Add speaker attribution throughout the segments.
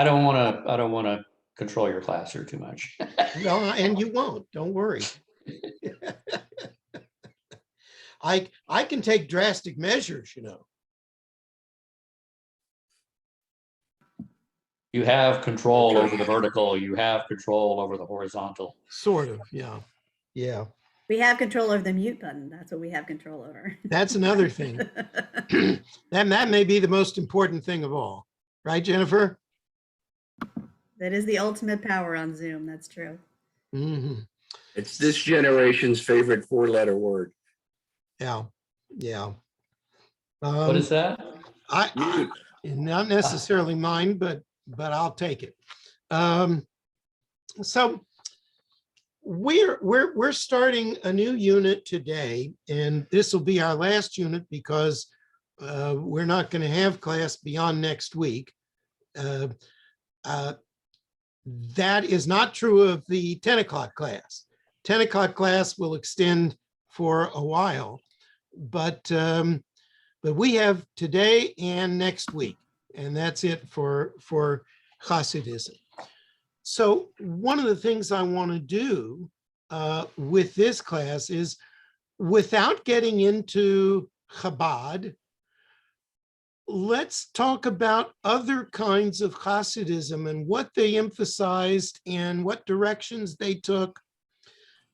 Speaker 1: I don't want to control your class here too much.
Speaker 2: No, and you won't. Don't worry. I can take drastic measures, you know.
Speaker 1: You have control over the vertical. You have control over the horizontal.
Speaker 2: Sort of, yeah. Yeah.
Speaker 3: We have control over the mute button. That's what we have control over.
Speaker 2: That's another thing. That may be the most important thing of all. Right, Jennifer?
Speaker 3: That is the ultimate power on Zoom. That's true.
Speaker 2: Mm-hmm.
Speaker 4: It's this generation's favorite four-letter word.
Speaker 2: Yeah. Yeah.
Speaker 1: What is that?
Speaker 2: I not necessarily mine, but I'll take it. So we're starting a new unit today, and this will be our last unit because we're not going to have class beyond next week. That is not true of the 10 o'clock class. 10 o'clock class will extend for a while, but we have today and next week, and that's it for Hasidism. So one of the things I want to do with this class is, without getting into Chabad, let's talk about other kinds of Hasidism and what they emphasized and what directions they took.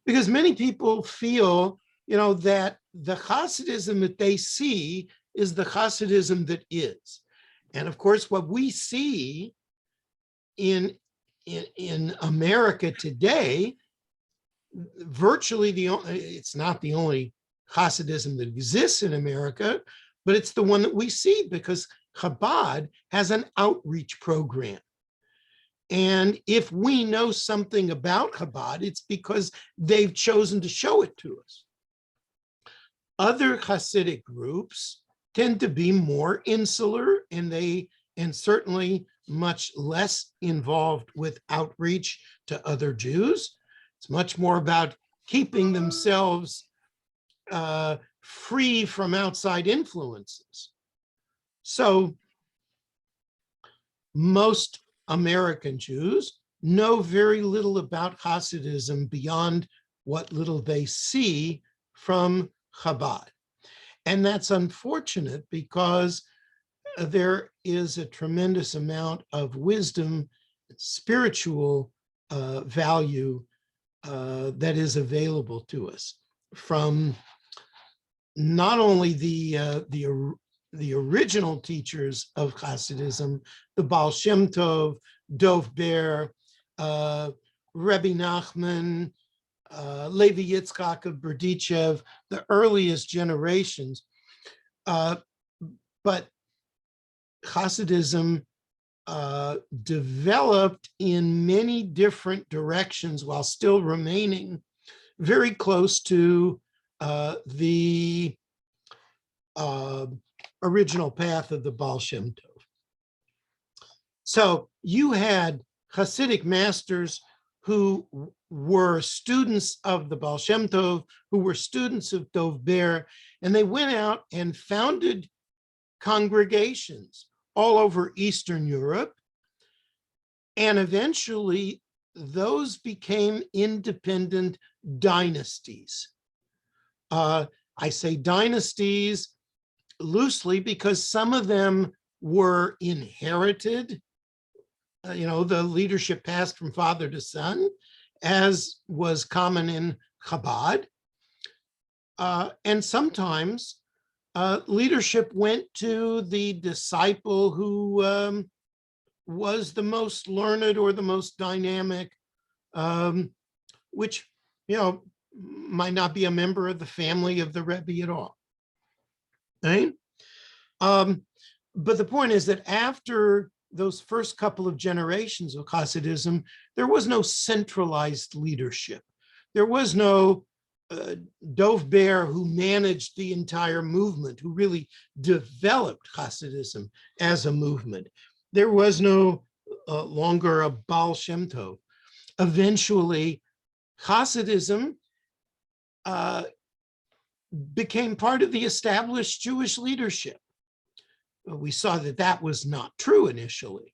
Speaker 2: Because many people feel, you know, that the Hasidism that they see is the Hasidism that is. And of course, what we see in America today, virtually it's not the only Hasidism that exists in America, but it's the one that we see because Chabad has an outreach program. And if we know something about Chabad, it's because they've chosen to show it to us. Other Hasidic groups tend to be more insular, and certainly much less involved with outreach to other Jews. It's much more about keeping themselves free from outside influences. So most American Jews know very little about Hasidism beyond what little they see from Chabad. And that's unfortunate because there is a tremendous amount of wisdom, spiritual value that is available to us from not only the original teachers of Hasidism, the Baal Shem Tov, Dov Ber, Rebbe Nachman, Levi Yitzhak of Berdichev, the earliest generations. But Hasidism developed in many different directions while still remaining very close to the original path of the Baal Shem Tov. So you had Hasidic masters who were students of the Baal Shem Tov, who were students of Dov Ber, and they went out and founded congregations all over Eastern Europe. And eventually those became independent dynasties. I say dynasties loosely because some of them were inherited. The leadership passed from father to son, as was common in Chabad. And sometimes leadership went to the disciple who was the most learned or the most dynamic, which, might not be a member of the family of the Rebbe at all. Right? But the point is that after those first couple of generations of Hasidism, there was no centralized leadership. There was no Dov Ber who managed the entire movement, who really developed Hasidism as a movement. There was no longer a Baal Shem Tov. Eventually, Hasidism became part of the established Jewish leadership. We saw that that was not true initially.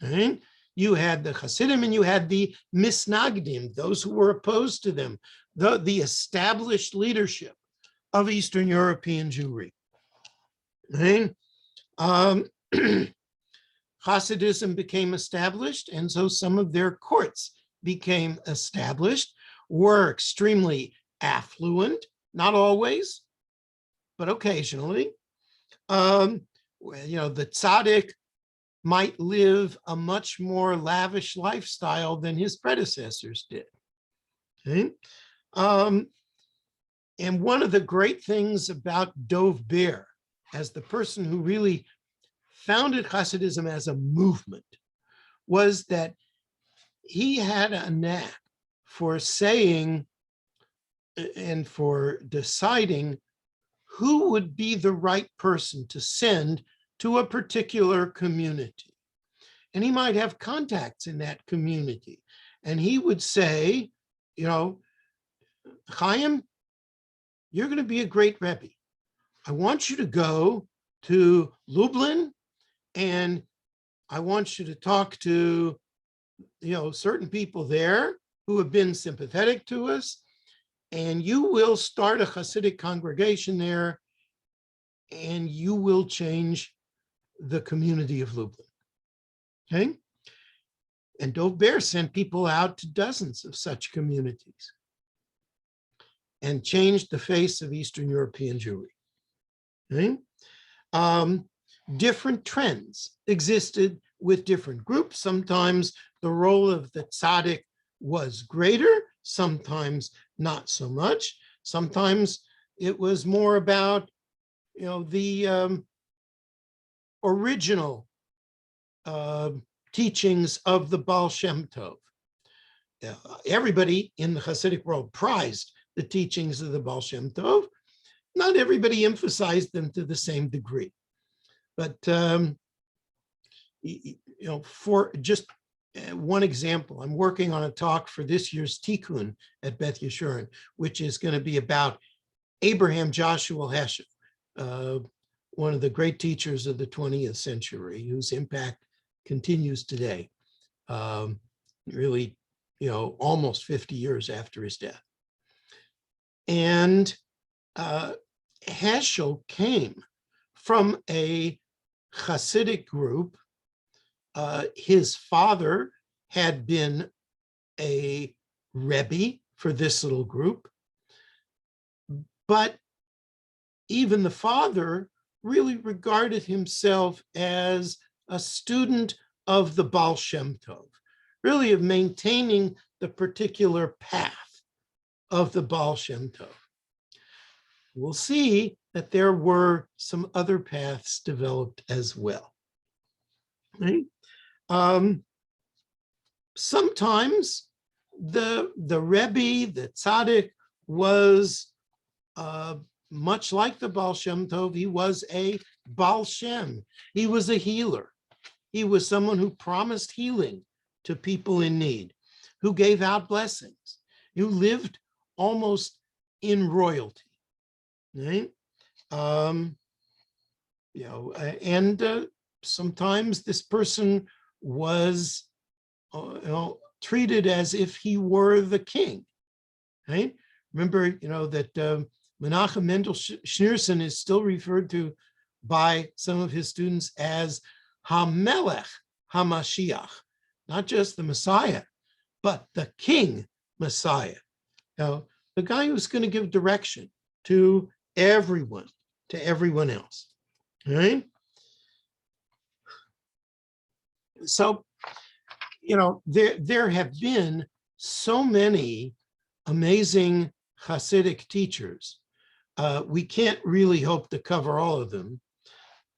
Speaker 2: Right? You had the Hasidim and you had the Misnagdim, those who were opposed to them, the established leadership of Eastern European Jewry. Right? Hasidism became established, and so some of their courts became established, were extremely affluent, not always, but occasionally. The tzaddik might live a much more lavish lifestyle than his predecessors did. Okay? And one of the great things about Dov Ber, as the person who really founded Hasidism as a movement, was that he had a knack for saying and for deciding who would be the right person to send to a particular community. And he might have contacts in that community. And he would say, Chaim, you're going to be a great Rebbe. I want you to go to Lublin, and I want you to talk to, certain people there who have been sympathetic to us, and you will start a Hasidic congregation there, and you will change the community of Lublin. Okay? And Dov Ber sent people out to dozens of such communities and changed the face of Eastern European Jewry. Okay? Different trends existed with different groups. Sometimes the role of the tzaddik was greater, sometimes not so much. Sometimes it was more about, the original teachings of the Baal Shem Tov. Everybody in the Hasidic world prized the teachings of the Baal Shem Tov. Not everybody emphasized them to the same degree. But, for just one example, I'm working on a talk for this year's Tikkun at Beth Yeshurun, which is going to be about Abraham Joshua Heschel, one of the great teachers of the 20th century, whose impact continues today, really, almost 50 years after his death. And Heschel came from a Hasidic group. His father had been a Rebbe for this little group, but even the father really regarded himself as a student of the Baal Shem Tov, really of maintaining the particular path of the Baal Shem Tov. We'll see that there were some other paths developed as well. Right? Sometimes the Rebbe, the tzaddik, was much like the Baal Shem Tov. He was a Baal Shem. He was a healer. He was someone who promised healing to people in need, who gave out blessings, who lived almost in royalty. Right? Sometimes this person was treated as if he were the king. Right? Remember, that Menachem Mendel Schneerson is still referred to by some of his students as HaMelech HaMashiach, not just the Messiah, but the King Messiah. The guy who's going to give direction to everyone else. All right? So, there have been so many amazing Hasidic teachers. We can't really hope to cover all of them,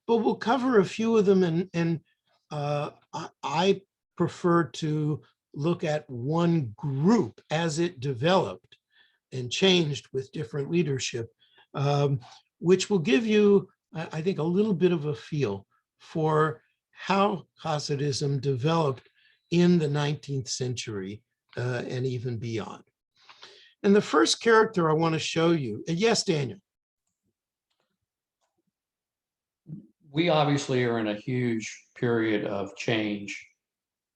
Speaker 2: but we'll cover a few of them, and I prefer to look at one group as it developed and changed with different leadership, which will give you, I think, a little bit of a feel for how Hasidism developed in the 19th century and even beyond. And the first character I want to show you, yes, Daniel.
Speaker 1: We obviously are in a huge period of change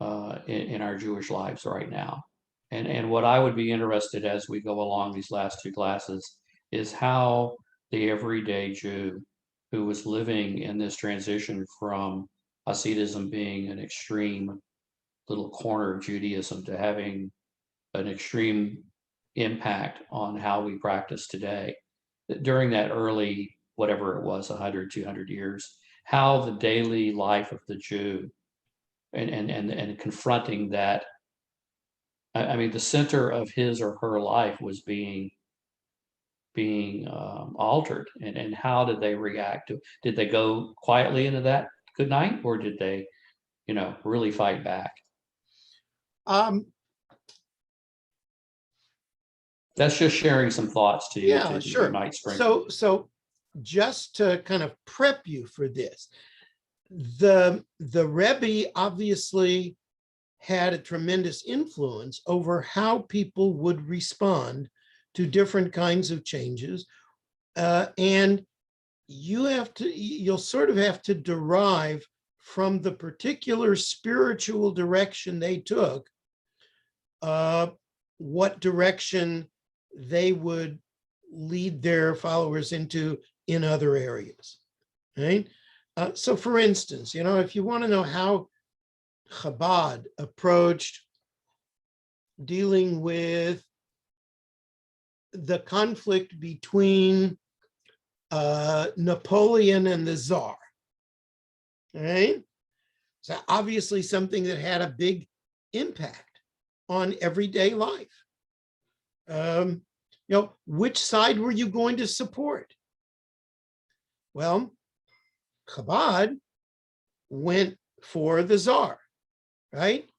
Speaker 1: in our Jewish lives right now. And what I would be interested as we go along these last two classes is how the everyday Jew who was living in this transition from Hasidism being an extreme little corner of Judaism to having an extreme impact on how we practice today, during that early, whatever it was, 100, 200 years, how the daily life of the Jew and confronting that. I mean, the center of his or her life was being altered, and how did they react to? Did they go quietly into that good night, or did they, really fight back? That's just sharing some thoughts to you.
Speaker 2: Yeah,
Speaker 1: to
Speaker 2: sure.
Speaker 1: Night Spring.
Speaker 2: So just to kind of prep you for this, the Rebbe obviously had a tremendous influence over how people would respond to different kinds of changes. And you'll sort of have to derive from the particular spiritual direction they took, what direction they would lead their followers into in other areas, right? So for instance, if you want to know how Chabad approached dealing with the conflict between Napoleon and the Tsar, right? So obviously something that had a big impact on everyday life. Which side were you going to support? Well, Chabad went for the Tsar, right?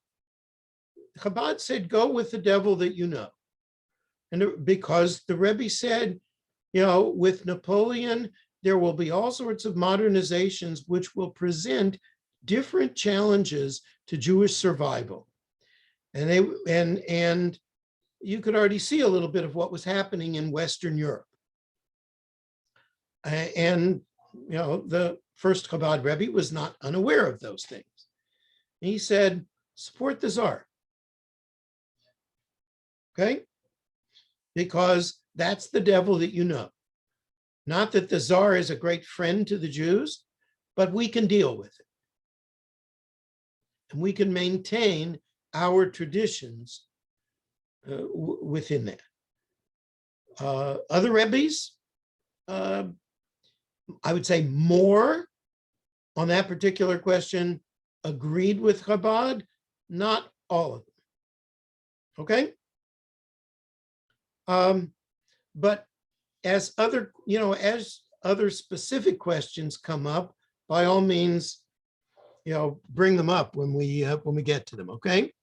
Speaker 2: Chabad said, go with the devil that you know. And because the Rebbe said, with Napoleon, there will be all sorts of modernizations which will present different challenges to Jewish survival. And you could already see a little bit of what was happening in Western Europe. And the first Chabad Rebbe was not unaware of those things. He said, support the Tsar. Okay? Because that's the devil that you know. Not that the Tsar is a great friend to the Jews, but we can deal with it. And we can maintain our traditions within that. Other Rebbes, I would say more on that particular question, agreed with Chabad, not all of them. Okay? But as other specific questions come up, by all means, bring them up when we get to them. Okay.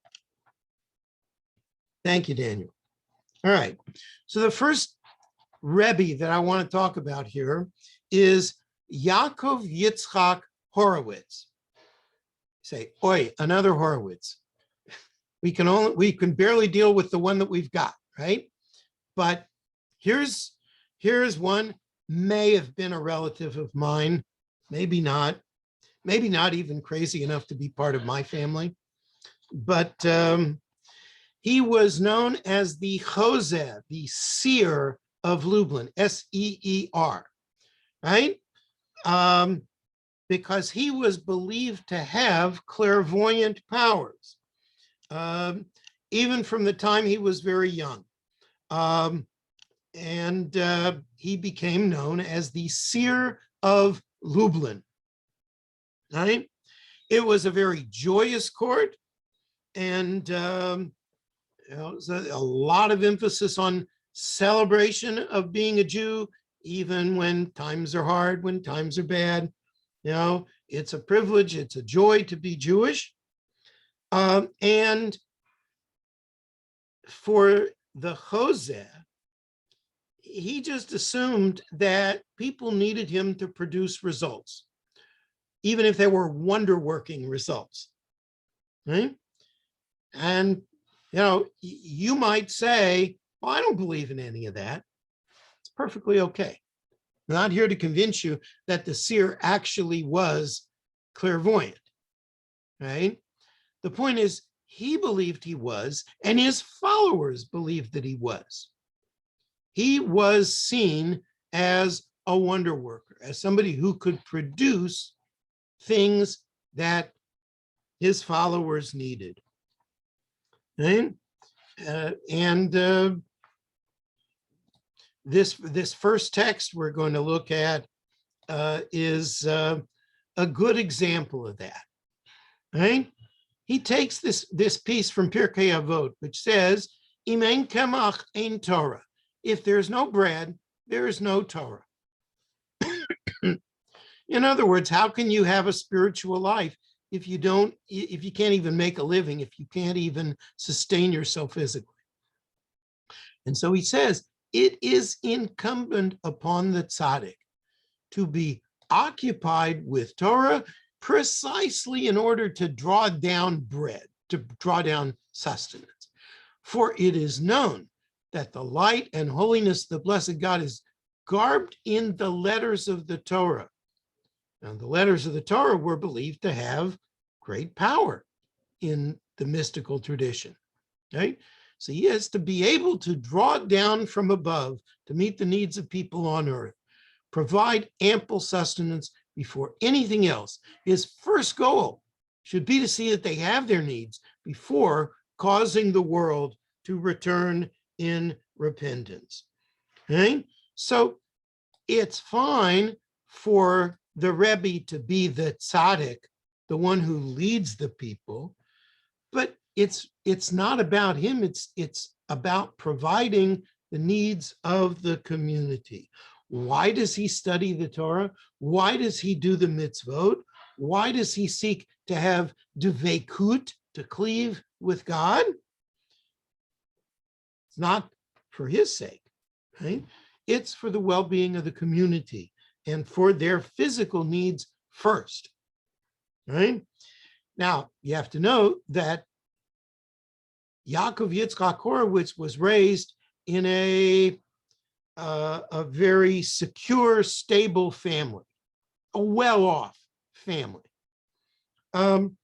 Speaker 2: Thank you, Daniel. All right. So the first Rebbe that I want to talk about here is Yaakov Yitzhak Horowitz. Say, oi, another Horowitz. We can barely deal with the one that we've got, right? But here's one, may have been a relative of mine, maybe not even crazy enough to be part of my family. But he was known as the Chozeh, the seer of Lublin, S-E-E-R, right? Because he was believed to have clairvoyant powers, even from the time he was very young. And he became known as the seer of Lublin, right? It was a very joyous court, and there was a lot of emphasis on celebration of being a Jew, even when times are hard, when times are bad. It's a privilege, it's a joy to be Jewish. And for the Chozeh, he just assumed that people needed him to produce results, even if they were wonder-working results, right? And, you might say, well, I don't believe in any of that. It's perfectly okay. I'm not here to convince you that the seer actually was clairvoyant, right? The point is, he believed he was, and his followers believed that he was. He was seen as a wonder worker, as somebody who could produce things that his followers needed. Right? This first text we're going to look at is a good example of that. Right? He takes this piece from Pirkei Avot, which says, "Im ein kemach ein Torah." If there's no bread, there is no Torah. In other words, how can you have a spiritual life if you can't even make a living, if you can't even sustain yourself physically? And so he says, it is incumbent upon the tzaddik to be occupied with Torah precisely in order to draw down bread, to draw down sustenance. For it is known that the light and holiness of the blessed God is garbed in the letters of the Torah. Now, the letters of the Torah were believed to have great power in the mystical tradition, right? So he has to be able to draw down from above to meet the needs of people on earth, provide ample sustenance before anything else. His first goal should be to see that they have their needs before causing the world to return in repentance. Okay? So it's fine for the Rebbe to be the tzaddik, the one who leads the people, but it's not about him. It's about providing the needs of the community. Why does he study the Torah? Why does he do the mitzvot? Why does he seek to have dveikut, to cleave with God? It's not for his sake, right? It's for the well-being of the community and for their physical needs first, right? Now, you have to know that Yaakov Yitzhak Horowitz was raised in a very secure, stable family, a well-off family. And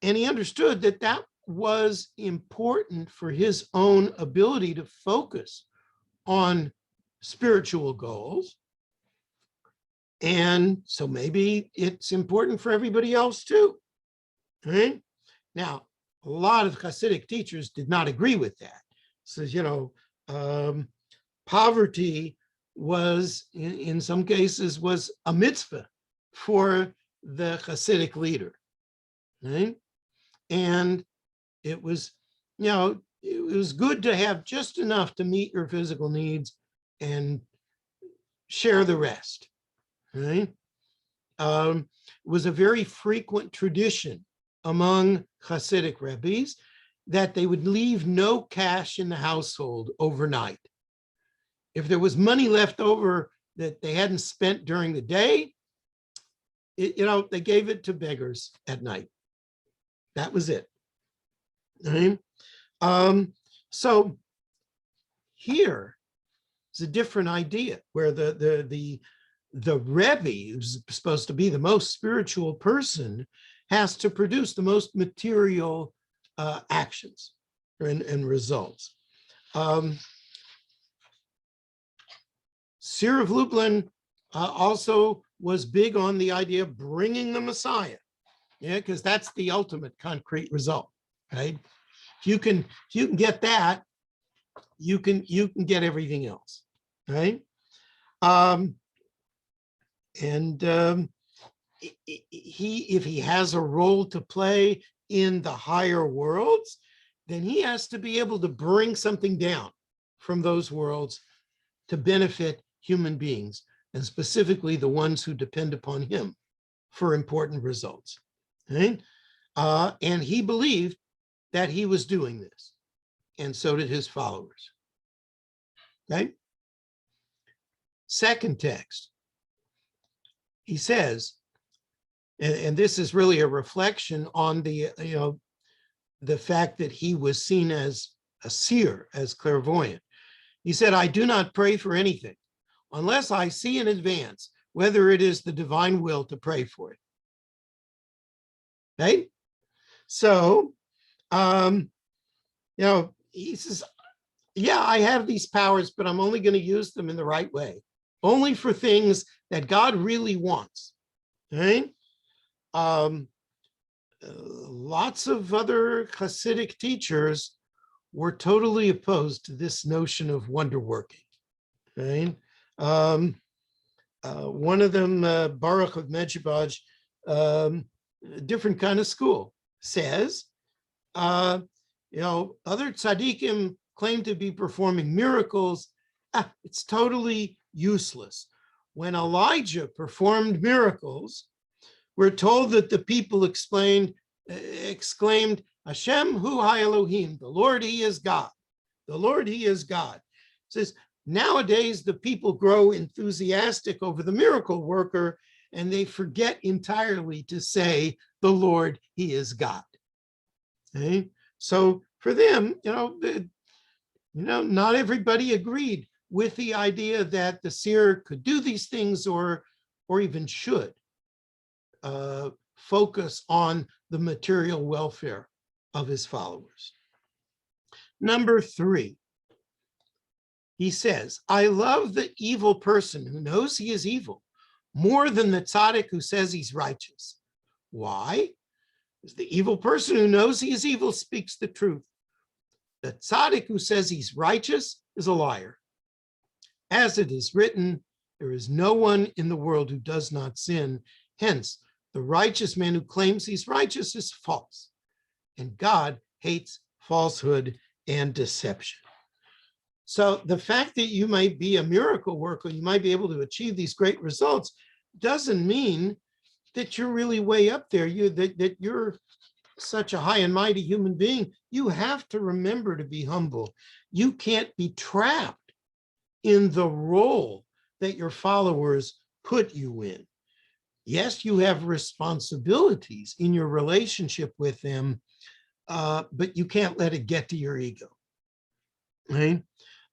Speaker 2: he understood that that was important for his own ability to focus on spiritual goals. And so maybe it's important for everybody else too, right? Now, a lot of Hasidic teachers did not agree with that. Says, poverty was, in some cases, was a mitzvah for the Hasidic leader, right? And it was, it was good to have just enough to meet your physical needs and share the rest, right? It was a very frequent tradition among Hasidic rabbis that they would leave no cash in the household overnight. If there was money left over that they hadn't spent during the day, they gave it to beggars at night. That was it. Right? So here is a different idea where the Rebbe, who's supposed to be the most spiritual person, has to produce the most material actions and results. Sir of Lublin also was big on the idea of bringing the Messiah, because that's the ultimate concrete result, right? If you can get that, you can get everything else, right? If he has a role to play in the higher worlds, then he has to be able to bring something down from those worlds to benefit human beings, and specifically the ones who depend upon him for important results. Right? And he believed that he was doing this, and so did his followers. Okay? Second text, he says, and this is really a reflection on the fact that he was seen as a seer, as clairvoyant. He said, "I do not pray for anything unless I see in advance whether it is the divine will to pray for it." Right? So, he says, yeah, I have these powers, but I'm only going to use them in the right way, only for things that God really wants. Right? Lots of other Hasidic teachers were totally opposed to this notion of wonder working. Right? One of them, Baruch of Medjibaj, different kind of school, says, other tzaddikim claim to be performing miracles. It's totally useless. When Elijah performed miracles, we're told that the people exclaimed, Hashem hu ha-Elohim, the Lord, he is God. The Lord, he is God. It says, nowadays, the people grow enthusiastic over the miracle worker, and they forget entirely to say, the Lord, he is God. Okay? So for them, not everybody agreed with the idea that the seer could do these things or even should focus on the material welfare of his followers. Number 3, he says, I love the evil person who knows he is evil more than the tzaddik who says he's righteous. Why? Because the evil person who knows he is evil speaks the truth. The tzaddik who says he's righteous is a liar. As it is written, there is no one in the world who does not sin. Hence, the righteous man who claims he's righteous is false. And God hates falsehood and deception. So the fact that you might be a miracle worker, you might be able to achieve these great results, doesn't mean that you're really way up there, that you're such a high and mighty human being. You have to remember to be humble. You can't be trapped in the role that your followers put you in. Yes, you have responsibilities in your relationship with them, but you can't let it get to your ego. Right?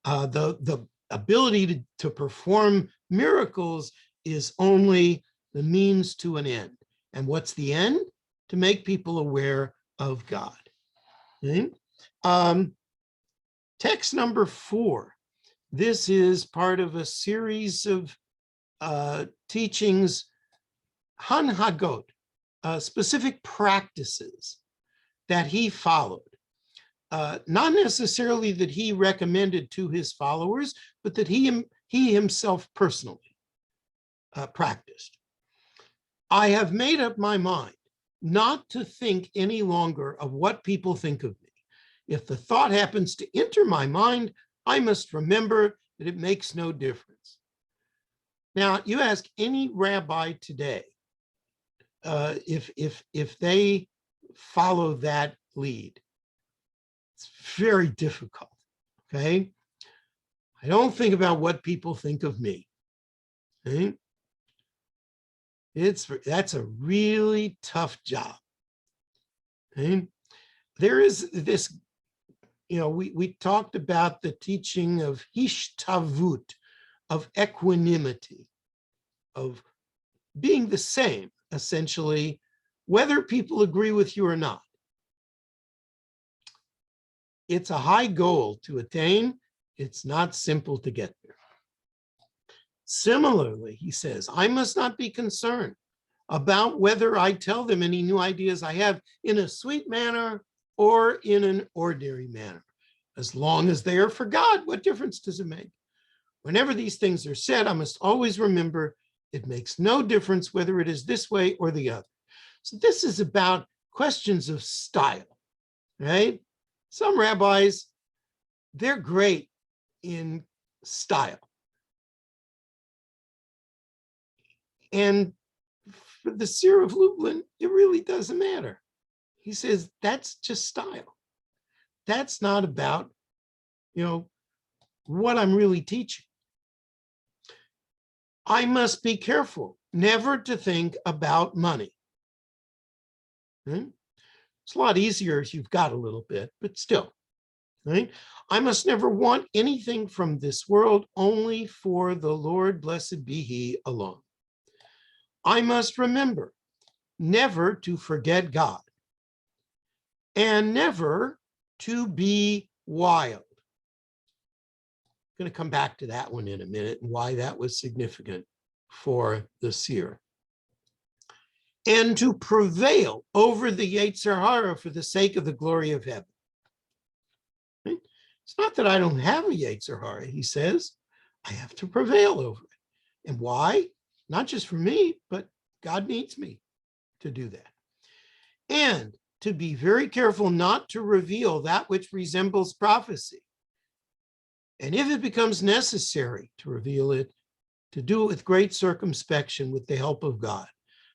Speaker 2: The ability to perform miracles is only the means to an end. And what's the end? To make people aware of God. Okay? Text number 4. This is part of a series of teachings, hanhagot, specific practices that he followed. Not necessarily that he recommended to his followers, but that he himself personally practiced. I have made up my mind not to think any longer of what people think of me. If the thought happens to enter my mind, I must remember that it makes no difference. Now, you ask any rabbi today if they follow that lead. It's very difficult, okay? I don't think about what people think of me. Okay? That's a really tough job. Okay? There is this, we talked about the teaching of hishtavut, of equanimity, of being the same, essentially, whether people agree with you or not. It's a high goal to attain. It's not simple to get there. Similarly, he says, I must not be concerned about whether I tell them any new ideas I have in a sweet manner or in an ordinary manner. As long as they are for God, what difference does it make? Whenever these things are said, I must always remember it makes no difference whether it is this way or the other. So this is about questions of style, right? Some rabbis, they're great in style. And for the seer of Lublin, it really doesn't matter. He says, that's just style. That's not about, what I'm really teaching. I must be careful never to think about money. It's a lot easier if you've got a little bit, but still. Right? I must never want anything from this world, only for the Lord, blessed be he alone. I must remember never to forget God. and never to be wild. I'm going to come back to that one in a minute and why that was significant for the seer. And to prevail over the Yetzer Hara for the sake of the glory of heaven. Right? It's not that I don't have a Yetzer Hara, he says. I have to prevail over it. And why? Not just for me, but God needs me to do that. And to be very careful not to reveal that which resembles prophecy. And if it becomes necessary to reveal it, to do it with great circumspection with the help of God.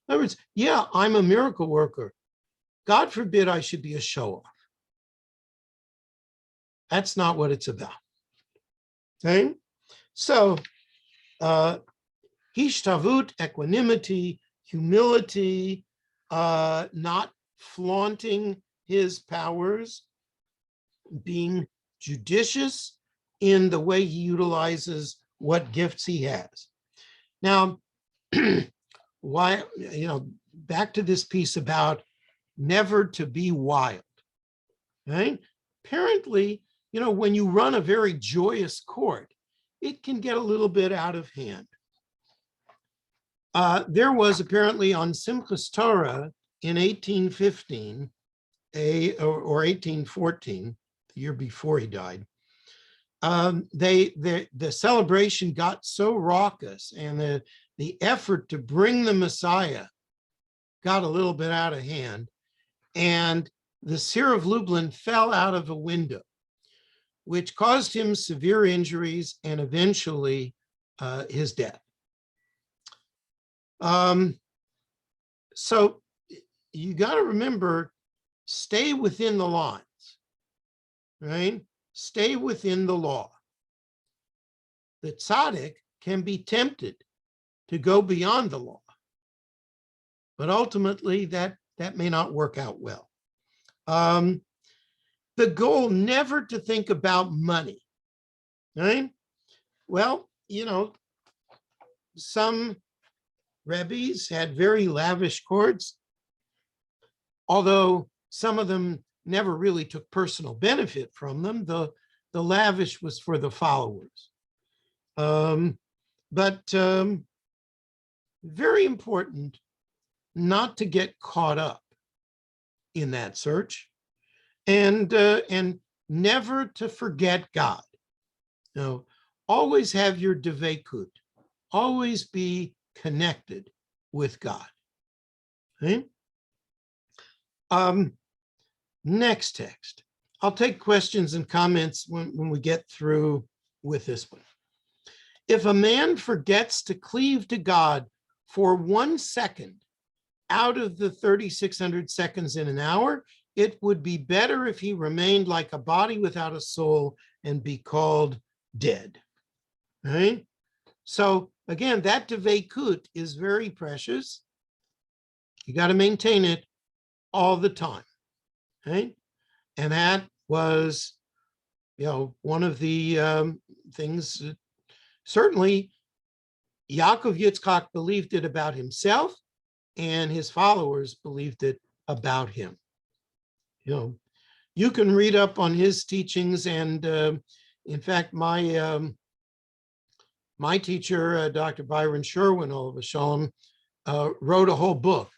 Speaker 2: In other words, yeah, I'm a miracle worker. God forbid I should be a show-off. That's not what it's about. Okay? So, hishtavut, equanimity, humility, not flaunting his powers, being judicious in the way he utilizes what gifts he has. Now, why, back to this piece about never to be wild, right? Apparently, when you run a very joyous court, it can get a little bit out of hand. There was apparently on Simchas Torah in 1815, or 1814, the year before he died, the celebration got so raucous, and the effort to bring the Messiah got a little bit out of hand, and the seer of Lublin fell out of a window, which caused him severe injuries and eventually his death. So you got to remember, stay within the lines, right? Stay within the law. The tzaddik can be tempted to go beyond the law, but ultimately that may not work out well. The goal never to think about money, right? Well, some Rabbis had very lavish courts, although some of them never really took personal benefit from them. The lavish was for the followers. But very important not to get caught up in that search, and never to forget God. Always have your devekut, always be connected with God. Okay? Next text. I'll take questions and comments when we get through with this one. If a man forgets to cleave to God for 1 second out of the 3,600 seconds in an hour, it would be better if he remained like a body without a soul and be called dead. Right? So again, that devekut is very precious. You got to maintain it all the time. Right? And that was, one of the things that certainly Yaakov Yitzhak believed it about himself, and his followers believed it about him. You can read up on his teachings, and in fact, my teacher, Dr. Byron Sherwin, Olav Shalom, wrote a whole book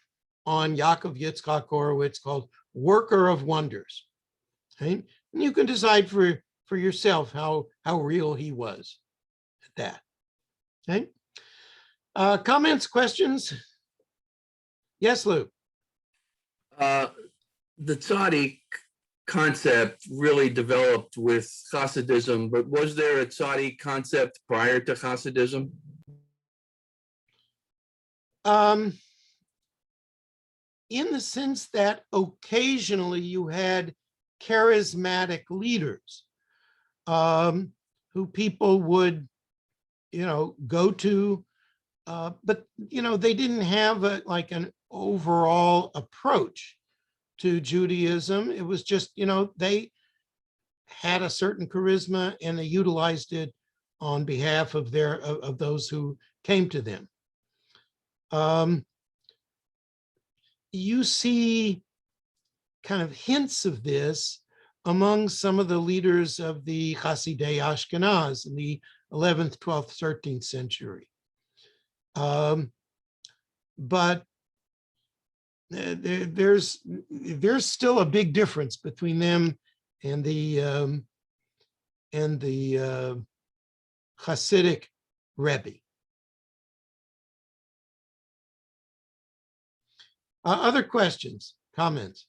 Speaker 2: on Yaakov Yitzhak Horowitz called Worker of Wonders. Right? And you can decide for yourself how real he was at that. Okay. Comments, questions? Yes, Lou.
Speaker 4: The tzaddik concept really developed with Hasidism, but was there a tzaddik concept prior to Hasidism?
Speaker 2: In the sense that occasionally you had charismatic leaders who people would, go to, but, they didn't have an overall approach to Judaism. It was just, they had a certain charisma and they utilized it on behalf of those who came to them. You see kind of hints of this among some of the leaders of the Hasidei Ashkenaz in the 11th, 12th, 13th century. But there's still a big difference between them and the Hasidic Rebbe. Other questions, comments?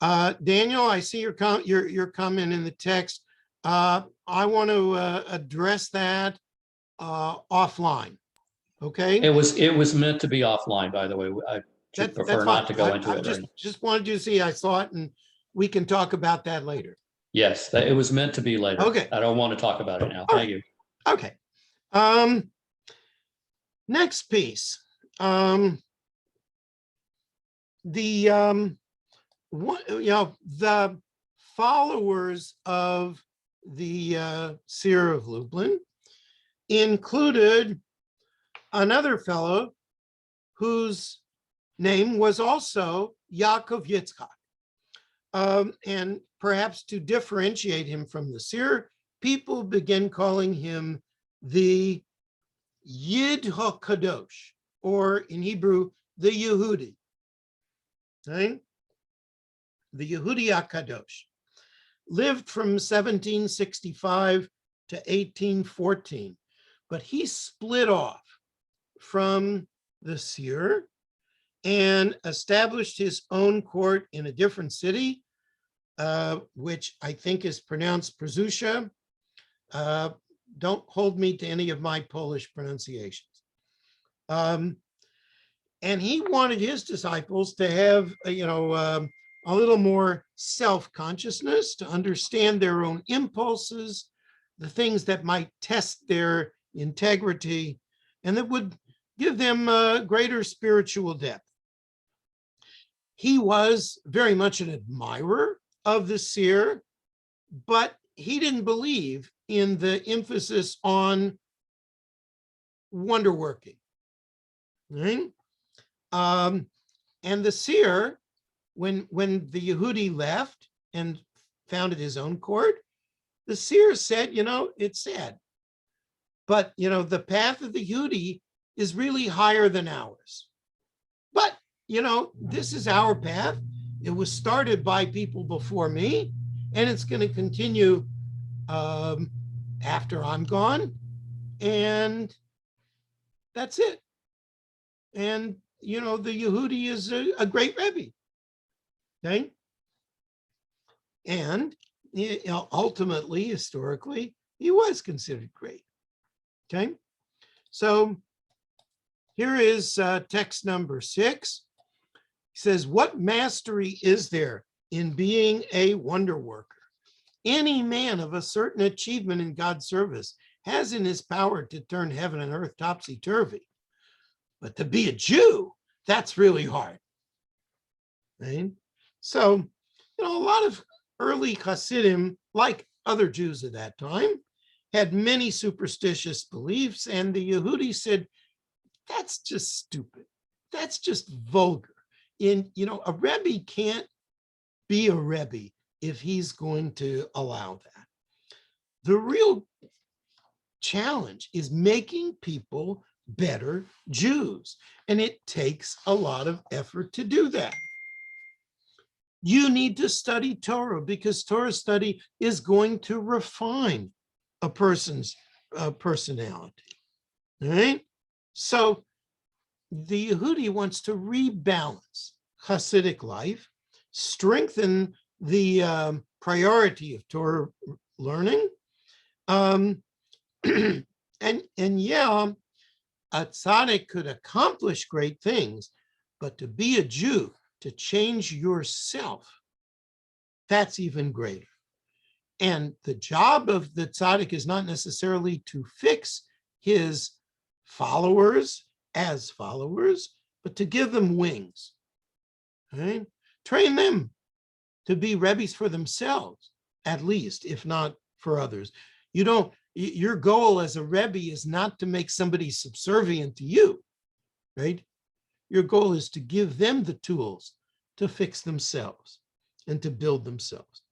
Speaker 2: Daniel, I see your comment in the text. I want to address that offline. Okay.
Speaker 1: It was meant to be offline, by the way. I should prefer not to go into it right now.
Speaker 2: Just wanted you to see I saw it, and we can talk about that later.
Speaker 1: Yes, it was meant to be later.
Speaker 2: Okay.
Speaker 1: I don't want to talk about it now.
Speaker 2: All
Speaker 1: Thank you.
Speaker 2: Okay. Next piece. The followers of the seer of Lublin included another fellow whose name was also Yaakov Yitzhak. And perhaps to differentiate him from the seer, people began calling him the Yid HaKadosh, or in Hebrew, the Yehudi. Right? The Yehudi HaKadosh lived from 1765 to 1814, but he split off from the seer and established his own court in a different city, which I think is pronounced Przusza. Don't hold me to any of my Polish pronunciations. And he wanted his disciples to have, a little more self-consciousness, to understand their own impulses, the things that might test their integrity, and that would give them greater spiritual depth. He was very much an admirer of the seer, but he didn't believe in the emphasis on wonder working. Right? And the seer, when the Yehudi left and founded his own court, the seer said, it's sad, but the path of the Yehudi is really higher than ours. But this is our path. It was started by people before me, and it's going to continue after I'm gone, and that's it. And the Yehudi is a great Rebbe. Okay, and ultimately, historically, he was considered great. Okay, so here is text number 6. He says, "What mastery is there in being a wonder worker? Any man of a certain achievement in God's service has in his power to turn heaven and earth topsy-turvy. But to be a Jew, that's really hard." Right? So, a lot of early Hasidim, like other Jews at that time, had many superstitious beliefs, and the Yehudi said, that's just stupid. That's just vulgar. A Rebbe can't be a Rebbe if he's going to allow that. The real challenge is making people better Jews, and it takes a lot of effort to do that. You need to study Torah, because Torah study is going to refine a person's personality. All right? So the Yehudi wants to rebalance Hasidic life, strengthen the priority of Torah learning, and yeah, a tzaddik could accomplish great things, but to be a Jew, to change yourself, that's even greater. And the job of the tzaddik is not necessarily to fix his followers as followers, but to give them wings. Right? Train them to be Rebbes for themselves, at least, if not for others. Your goal as a Rebbe is not to make somebody subservient to you. right? Your goal is to give them the tools to fix themselves and to build themselves.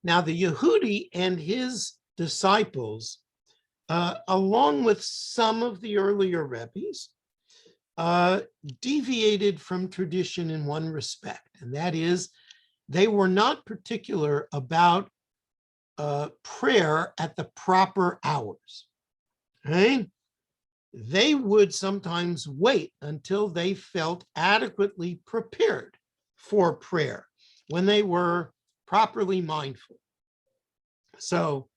Speaker 2: Now, the Yehudi and his disciples, along with some of the earlier rabbis, deviated from tradition in one respect, and that is they were not particular about prayer at the proper hours, right? They would sometimes wait until they felt adequately prepared for prayer when they were properly mindful. So,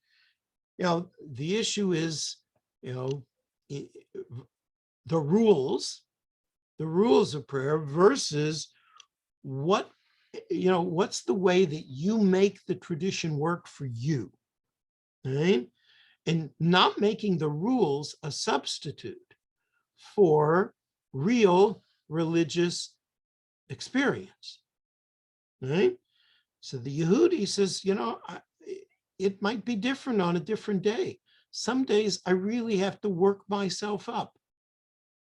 Speaker 2: the issue is, the rules of prayer versus what's the way that you make the tradition work for you, right? And not making the rules a substitute for real religious experience, right? So the Yehudi says, it might be different on a different day. Some days I really have to work myself up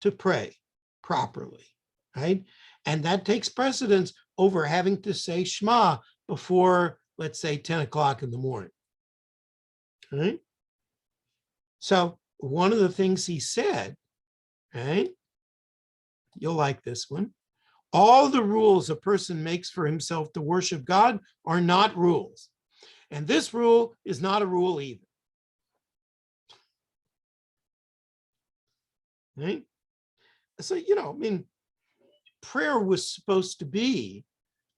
Speaker 2: to pray properly, right? And that takes precedence over having to say Shema before, let's say, 10 o'clock in the morning, right? So one of the things he said, right? You'll like this one. All the rules a person makes for himself to worship God are not rules. And this rule is not a rule either. Right? So, prayer was supposed to be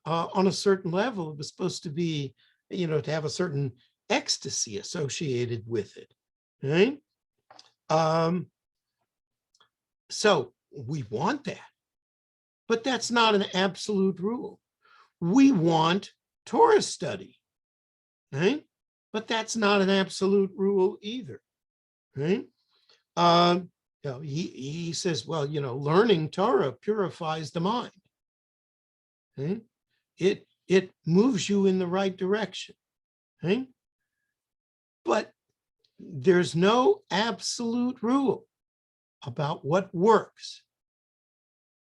Speaker 2: on a certain level. It was supposed to be, to have a certain ecstasy associated with it. Right? So we want that, but that's not an absolute rule. We want Torah study, right? But that's not an absolute rule either, right? He says, well, learning Torah purifies the mind. Right? It moves you in the right direction, right? But there's no absolute rule about what works.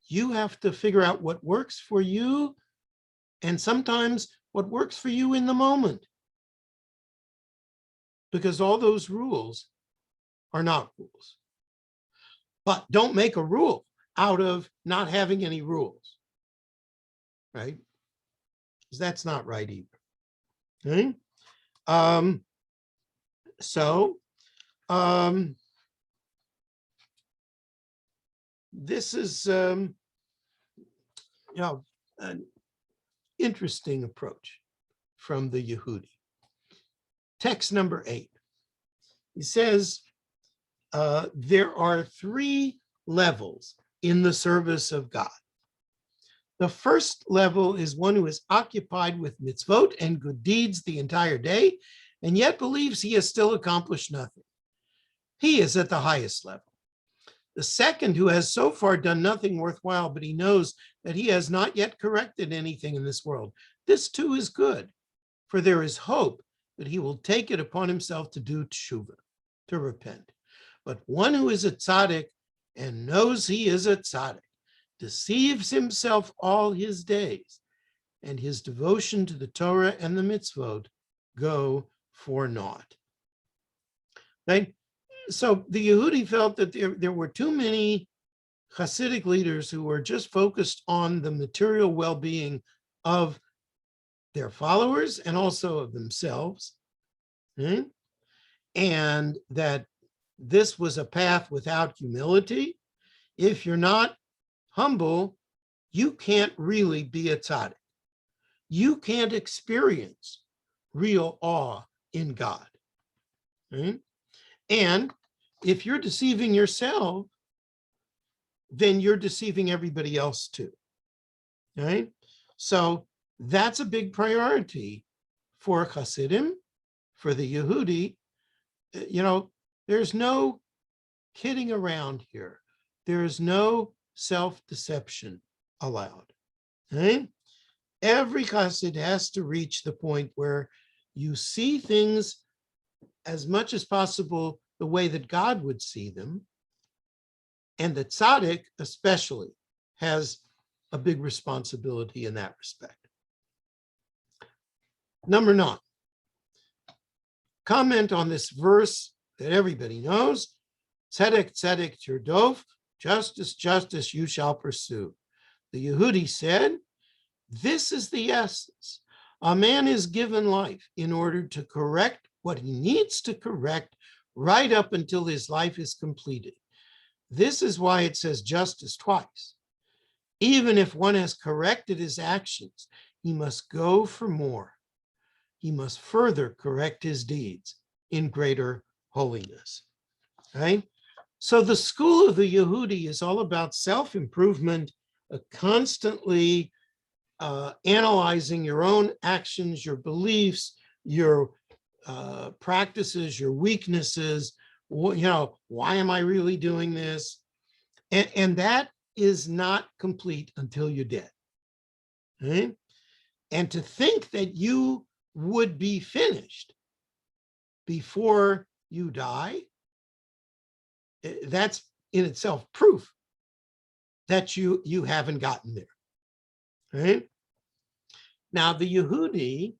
Speaker 2: You have to figure out what works for you, and sometimes what works for you in the moment. Because all those rules are not rules. But don't make a rule out of not having any rules, right? Because that's not right either. Okay? This is an interesting approach from the Yehudi. Text number 8. He says, there are 3 levels in the service of God. The first level is one who is occupied with mitzvot and good deeds the entire day, and yet believes he has still accomplished nothing. He is at the highest level. The second, who has so far done nothing worthwhile, but he knows that he has not yet corrected anything in this world. This too is good, for there is hope that he will take it upon himself to do teshuvah, to repent. But one who is a tzaddik and knows he is a tzaddik deceives himself all his days, and his devotion to the Torah and the mitzvot go for naught. Right? So the Yehudi felt that there were too many Hasidic leaders who were just focused on the material well-being of their followers and also of themselves, right? And that this was a path without humility. If you're not humble, you can't really be a tzaddik. You can't experience real awe in God. Right? And if you're deceiving yourself, then you're deceiving everybody else too. Right? So that's a big priority for Hasidim, for the Yehudi. There's no kidding around here. There is no self-deception allowed. Right? Every Hasid has to reach the point where you see things as much as possible the way that God would see them, And the tzaddik especially has a big responsibility in that respect. Number 9, comment on this verse that everybody knows. Tzedek, tzedek, tirdov, justice, justice, you shall pursue. The Yehudi said, this is the essence. A man is given life in order to correct what he needs to correct right up until his life is completed. This is why it says justice twice. Even if one has corrected his actions, he must go for more. He must further correct his deeds in greater holiness. Right? So the school of the Yehudi is all about self-improvement, constantly analyzing your own actions, your beliefs, your practices, your weaknesses. Why am I really doing this? And that is not complete until you're dead. Right? And to think that you would be finished before you die, that's in itself proof that you haven't gotten there. Right? Now, the Yehudi,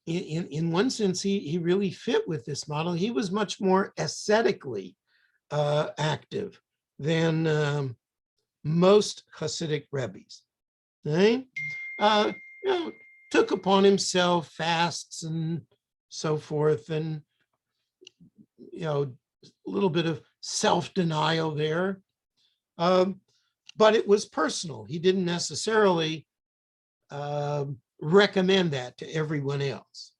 Speaker 2: in one sense, he really fit with this model. He was much more ascetically active than most Hasidic rabbis. Right? Took upon himself fasts and so forth, and a little bit of self-denial there. But it was personal. He didn't necessarily recommend that to everyone else.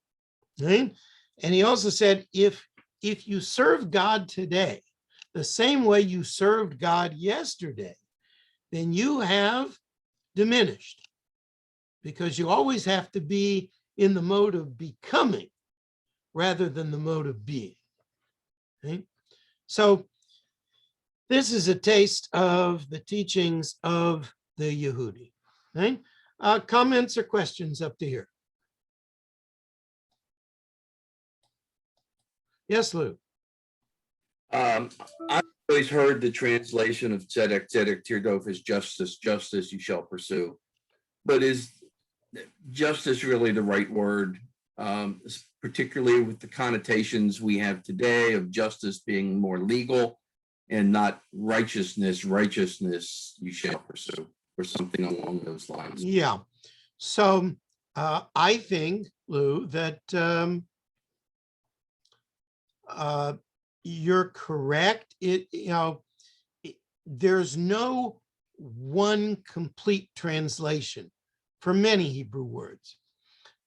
Speaker 2: Right? And he also said, if you serve God today the same way you served God yesterday, then you have diminished, because you always have to be in the mode of becoming rather than the mode of being. Okay? So this is a taste of the teachings of the Yehudi. Okay? Comments or questions up to here? Yes, Lou.
Speaker 4: I've always heard the translation of tzedek, tzedek, tirdov as justice, justice you shall pursue. But is justice really the right word, particularly with the connotations we have today of justice being more legal and not righteousness, righteousness you shall pursue, or something along those lines?
Speaker 2: Yeah. So I think, Lou, that you're correct. There's no one complete translation for many Hebrew words.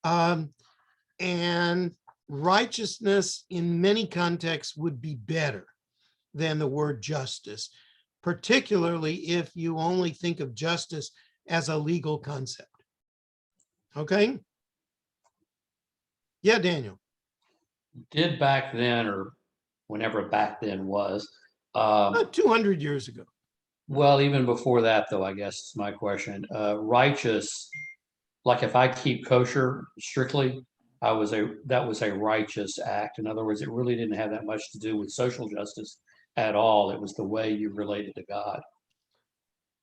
Speaker 2: And righteousness in many contexts would be better than the word justice, particularly if you only think of justice as a legal concept. Okay? Yeah, Daniel.
Speaker 1: Did back then, or whenever back then was,
Speaker 2: About 200 years ago.
Speaker 1: well, even before that, though, I guess is my question. Righteous, like if I keep kosher strictly, that was a righteous act. In other words, it really didn't have that much to do with social justice at all. It was the way you related to God.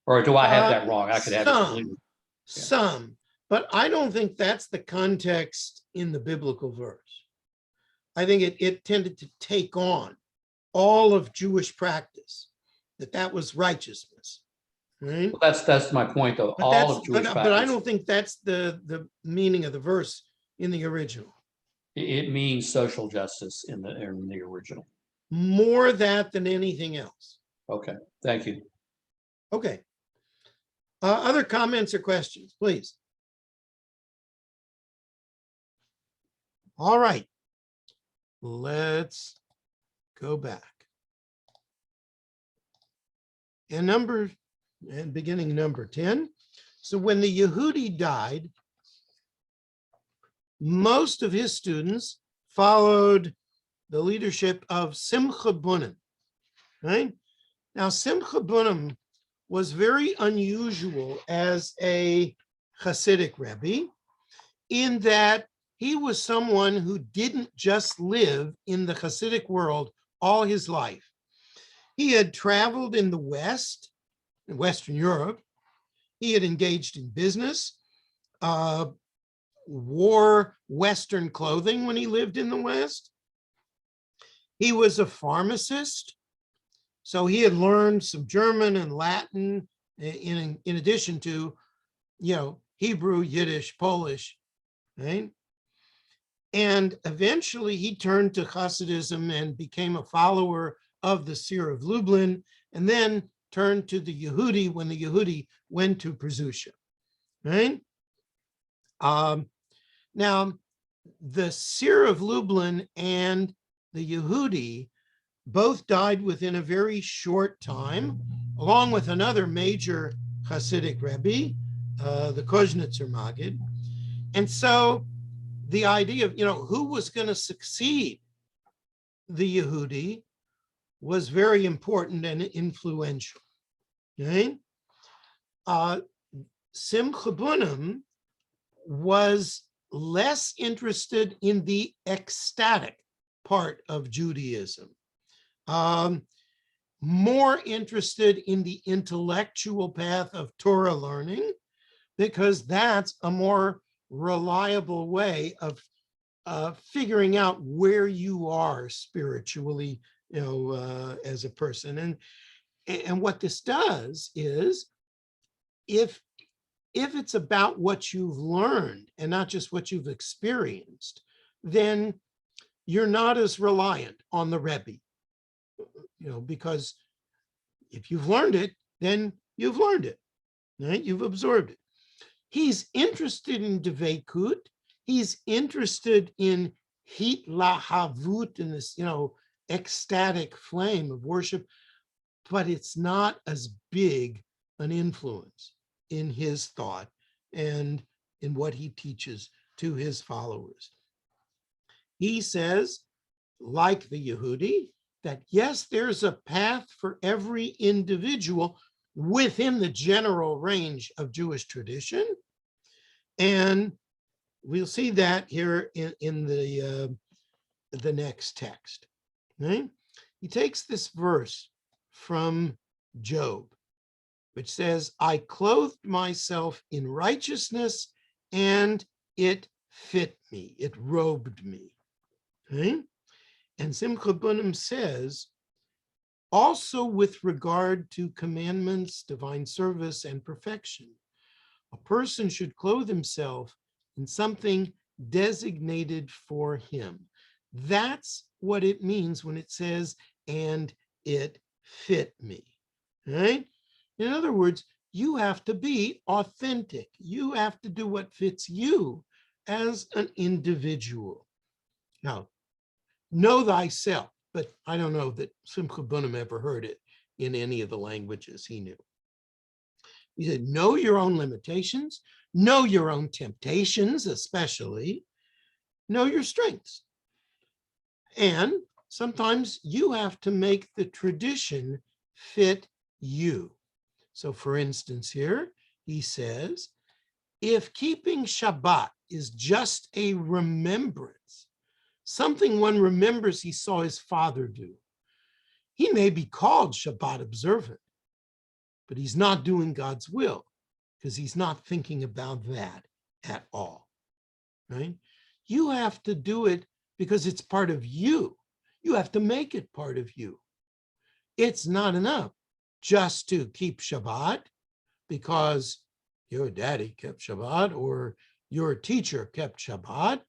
Speaker 1: Or do I have that wrong? I could have it completely.
Speaker 2: Some, but I don't think that's the context in the biblical verse. I think it tended to take on all of Jewish practice, that was righteousness. Right?
Speaker 1: Well, that's my point, though. All of Jewish practice.
Speaker 2: But I don't think that's the meaning of the verse in the original.
Speaker 1: It means social justice in the original.
Speaker 2: More that than anything else.
Speaker 1: Okay, thank you.
Speaker 2: Okay. Other comments or questions, please? All right. Let's go back. And beginning number 10. So when the Yehudi died, most of his students followed the leadership of Simcha Bunim. Right? Now, Simcha Bunim was very unusual as a Hasidic Rebbe in that he was someone who didn't just live in the Hasidic world all his life. He had traveled in the West, in Western Europe. He had engaged in business, wore Western clothing when he lived in the West. He was a pharmacist, so he had learned some German and Latin in addition to, Hebrew, Yiddish, Polish, right? And eventually he turned to Hasidism and became a follower of the Seer of Lublin, and then turned to the Yehudi when the Yehudi went to Prussia, right? Now, the Seer of Lublin and the Yehudi both died within a very short time, along with another major Hasidic Rebbe, the Koznitzer Maggid. And so the idea of, who was going to succeed the Yehudi was very important and influential. Okay? Simcha Bunim was less interested in the ecstatic part of Judaism, more interested in the intellectual path of Torah learning, because that's a more reliable way of figuring out where you are spiritually, as a person. And what this does is, if it's about what you've learned and not just what you've experienced, then you're not as reliant on the Rebbe, because if you've learned it, then you've learned it, right? You've absorbed it. He's interested in Dveikut. He's interested in Hitlahavut, in this, ecstatic flame of worship, but it's not as big an influence in his thought and in what he teaches to his followers. He says, like the Yehudi, that yes, there's a path for every individual within the general range of Jewish tradition. And we'll see that here in the next text. Right? He takes this verse from Job, which says, I clothed myself in righteousness and it fit me, it robed me. Okay? And Simcha Bunim says, also with regard to commandments, divine service, and perfection, a person should clothe himself in something designated for him. That's what it means when it says, and it fit me, right? In other words, you have to be authentic. You have to do what fits you as an individual. Now, know thyself, but I don't know that Simcha Bunim ever heard it in any of the languages he knew. He said, know your own limitations, know your own temptations, especially, know your strengths. And sometimes you have to make the tradition fit you. So for instance, here he says, if keeping Shabbat is just a remembrance, something one remembers he saw his father do, he may be called Shabbat observant, but he's not doing God's will because he's not thinking about that at all, right? You have to do it because it's part of you. You have to make it part of you. It's not enough just to keep Shabbat because your daddy kept Shabbat or your teacher kept Shabbat.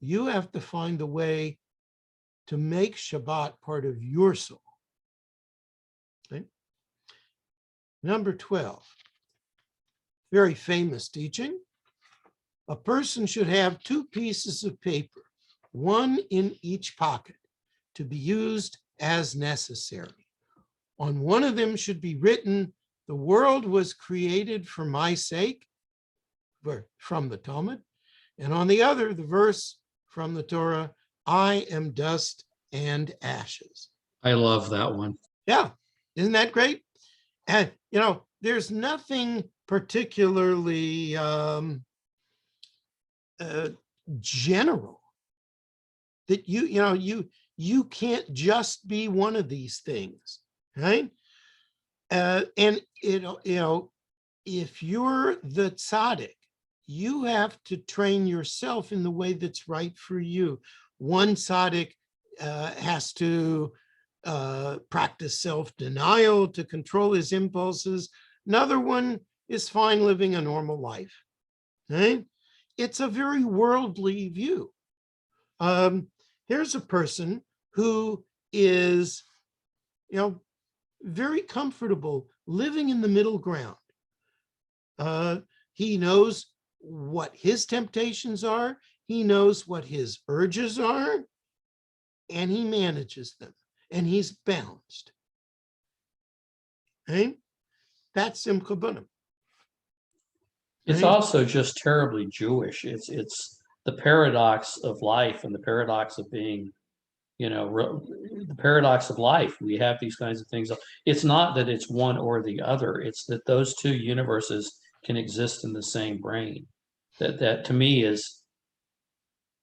Speaker 2: You have to find a way to make Shabbat part of your soul. Okay? Number 12, very famous teaching. A person should have 2 pieces of paper, one in each pocket, to be used as necessary. On one of them should be written, the world was created for my sake, from the Talmud, and on the other, the verse from the Torah, I am dust and ashes.
Speaker 1: I love that one.
Speaker 2: Yeah, isn't that great? And, there's nothing particularly general that you can't just be one of these things. right? And if you're the tzaddik, you have to train yourself in the way that's right for you. One tzaddik has to practice self-denial to control his impulses. Another one is fine living a normal life. Right? It's a very worldly view. Here's a person who is, very comfortable living in the middle ground. He knows what his temptations are. He knows what his urges are, and he manages them, and he's balanced. Right? That's Simcha Bunim.
Speaker 1: It's
Speaker 2: Right?
Speaker 1: also just terribly Jewish. It's the paradox of life and the paradox of being, the paradox of life. We have these kinds of things. It's not that it's one or the other. It's that those two universes can exist in the same brain. That to me is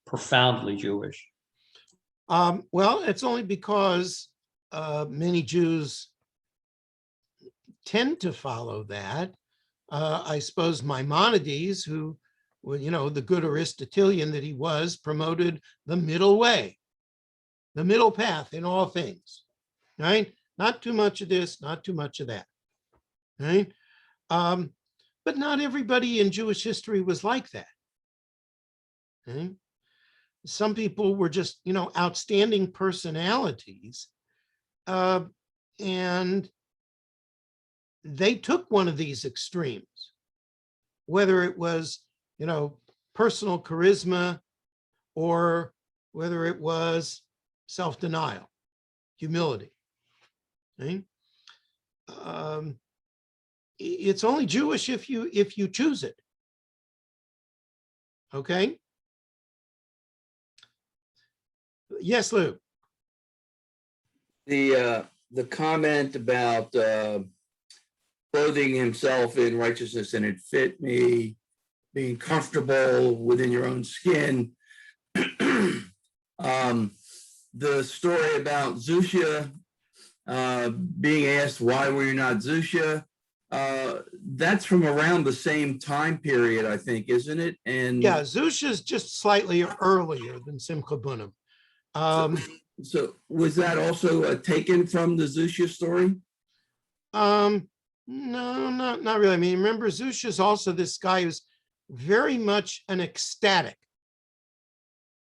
Speaker 1: profoundly Jewish.
Speaker 2: Well, it's only because many Jews tend to follow that. I suppose Maimonides, who, the good Aristotelian that he was, promoted the middle way, the middle path in all things, right? Not too much of this, not too much of that, right? But not everybody in Jewish history was like that. Okay? Some people were just, outstanding personalities, and they took one of these extremes, whether it was, personal charisma, or whether it was self-denial, humility. Okay? It's only Jewish if you choose it. Okay? Yes, Lou.
Speaker 4: The comment about clothing himself in righteousness and it fit me, being comfortable within your own skin. The story about Zusha being asked, why were you not Zusha? That's from around the same time period, I think, isn't it? And
Speaker 2: yeah, Zusha is just slightly earlier than Simcha Bunim.
Speaker 4: So was that also taken from the Zusha story?
Speaker 2: No, not really. I mean, remember, Zusha is also this guy who's very much an ecstatic.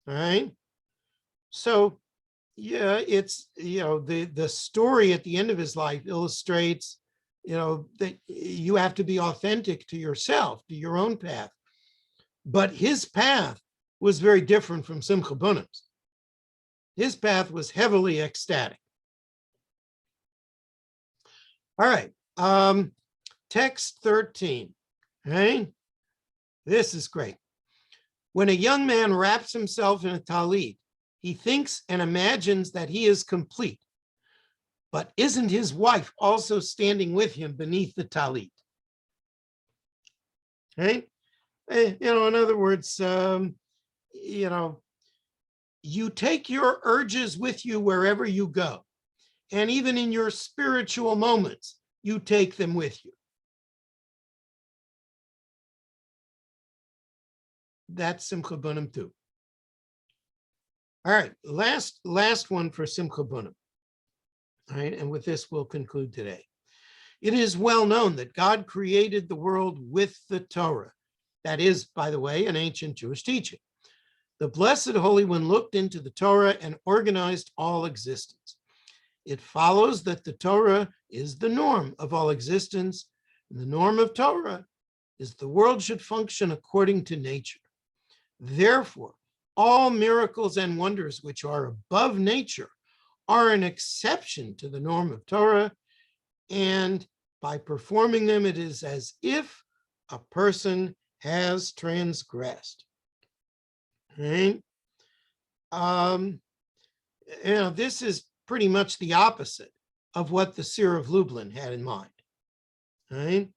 Speaker 2: All right. So, yeah, it's, the story at the end of his life illustrates, that you have to be authentic to yourself, to your own path. But his path was very different from Simcha Bunim's. His path was heavily ecstatic. All right. Text 13. Right? This is great. When a young man wraps himself in a talit, he thinks and imagines that he is complete. But isn't his wife also standing with him beneath the talit? Right? In other words, you take your urges with you wherever you go. And even in your spiritual moments, you take them with you. That's Simcha Bunim too. All right, last one for Simcha Bunim. All right, and with this, we'll conclude today. It is well known that God created the world with the Torah. That is, by the way, an ancient Jewish teaching. The Blessed Holy One looked into the Torah and organized all existence. It follows that the Torah is the norm of all existence, and the norm of Torah is the world should function according to nature. Therefore, all miracles and wonders which are above nature are an exception to the norm of Torah, and by performing them, it is as if a person has transgressed. Right? This is pretty much the opposite of what the Seer of Lublin had in mind. Right?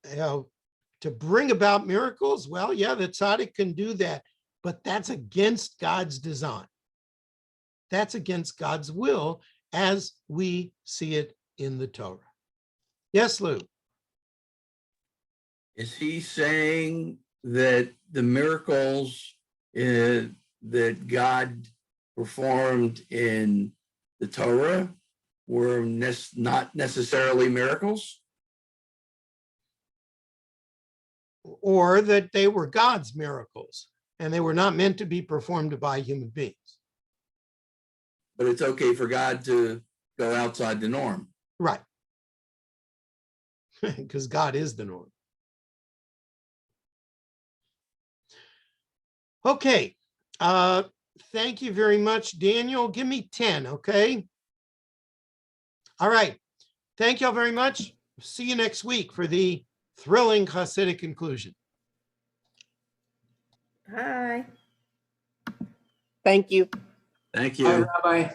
Speaker 2: To bring about miracles, well, yeah, the tzaddik can do that, but that's against God's design. That's against God's will as we see it in the Torah. Yes, Lou?
Speaker 4: Is he saying that the miracles that God performed in the Torah were not necessarily miracles?
Speaker 2: Or that they were God's miracles and they were not meant to be performed by human beings.
Speaker 4: But it's okay for God to go outside the norm.
Speaker 2: Right. Because God is the norm. Okay. Thank you very much, Daniel. Give me 10, okay? All right. Thank y'all very much. See you next week for the thrilling Hasidic conclusion.
Speaker 3: Bye.
Speaker 5: Thank you.
Speaker 4: Thank
Speaker 6: Bye,
Speaker 4: you.
Speaker 6: Rabbi.